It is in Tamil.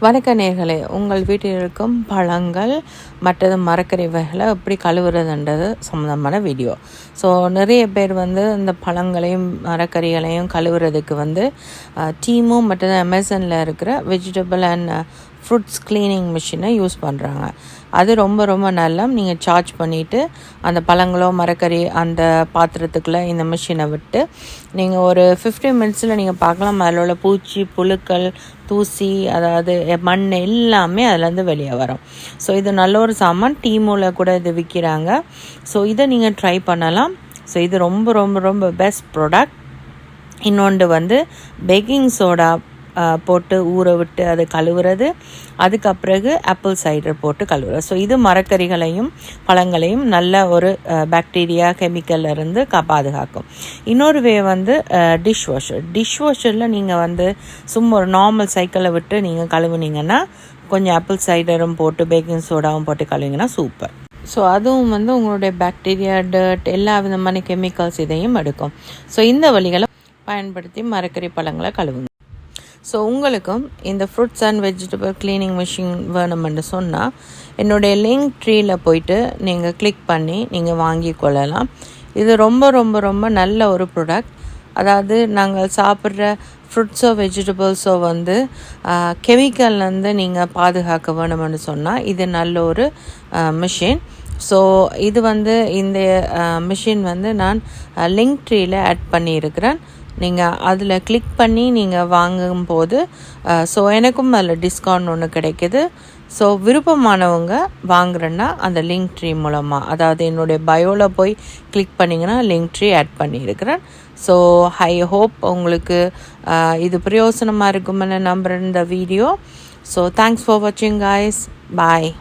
வணக்க நேயர்களே, உங்கள் வீட்டில் இருக்கும் பழங்கள் மற்றது மரக்கறி வகைகளை எப்படி கழுவுறதுன்றது சம்மந்தமான வீடியோ. ஸோ நிறைய பேர் இந்த பழங்களையும் மரக்கறிகளையும் கழுவுறதுக்கு டீமும் மற்றது அமேசானில் இருக்கிற வெஜிடபிள் அண்ட் ஃப்ரூட்ஸ் க்ளீனிங் மிஷினை யூஸ் பண்ணுறாங்க. அது ரொம்ப ரொம்ப நல்லா. நீங்கள் சார்ஜ் பண்ணிவிட்டு அந்த பழங்களோ மரக்கறி அந்த பாத்திரத்துக்குள்ளே இந்த மிஷினை விட்டு நீங்கள் ஒரு 15 மினிட்ஸில் நீங்கள் பார்க்கலாம் அதில் உள்ள பூச்சி புழுக்கள் தூசி அதாவது மண் எல்லாமே அதுலேருந்து வெளியே வரும். ஸோ இது நல்ல ஒரு சாமான். டீமூவில் கூட இது விற்கிறாங்க. ஸோ இதை நீங்கள் ட்ரை பண்ணலாம். ஸோ இது ரொம்ப ரொம்ப ரொம்ப பெஸ்ட் ப்ராடக்ட். இன்னொன்று பேக்கிங் சோடா போட்டு ஊற விட்டு அதை கழுவுறது, அதுக்கப்பிறகு ஆப்பிள் சைடர் போட்டு கழுவுறது. ஸோ இது மரக்கறிகளையும் பழங்களையும் நல்ல ஒரு பாக்டீரியா கெமிக்கல்லேருந்து பாதுகாக்கும். இன்னொரு வே டிஷ் வாஷரில் நீங்கள் சும்மா ஒரு நார்மல் சைக்கிளை விட்டு நீங்கள் கழுவுனீங்கன்னா கொஞ்சம் ஆப்பிள் சைடரும் போட்டு பேக்கிங் சோடாவும் போட்டு கழுவிங்கன்னா சூப்பர். ஸோ அதுவும் உங்களுடைய பாக்டீரியா டர்ட் எல்லா விதமான கெமிக்கல்ஸ் இதையும் எடுக்கும். ஸோ இந்த வழிகளை பயன்படுத்தி மரக்கறி பழங்களை கழுவுங்க. ஸோ உங்களுக்கும் இந்த fruits and vegetable cleaning machine வேணுமென்று சொன்னால் என்னுடைய லிங்க் ட்ரீயில் போயிட்டு நீங்கள் கிளிக் பண்ணி நீங்கள் வாங்கி கொள்ளலாம். இது ரொம்ப ரொம்ப ரொம்ப நல்ல ஒரு ப்ராடக்ட். அதாவது நாங்கள் சாப்பிட்ற ஃப்ரூட்ஸோ வெஜிடபிள்ஸோ கெமிக்கல்லேருந்து நீங்கள் பாதுகாக்க வேணுமென்று சொன்னால் இது நல்ல ஒரு மிஷின். ஸோ இது இந்த மிஷின் நான் லிங்க் ட்ரீயில் ஆட் பண்ணியிருக்கிறேன். நீங்கள் அதில் கிளிக் பண்ணி நீங்கள் வாங்கும்போது ஸோ எனக்கும் அதில் டிஸ்கவுண்ட் ஒன்று கிடைக்கிது. ஸோ விருப்பமானவங்க வாங்குறேன்னா அந்த லிங்க் ட்ரீ மூலமாக, அதாவது என்னுடைய பயோவில் போய் கிளிக் பண்ணிங்கன்னா லிங்க் ட்ரீ ஆட் பண்ணியிருக்கிறேன். ஸோ ஐ ஹோப் உங்களுக்கு இது பிரயோசனமாக இருக்குமென்னு நம்புகிறேன் இந்த வீடியோ. ஸோ தேங்க்ஸ் ஃபார் வாட்சிங் காய்ஸ். பாய்.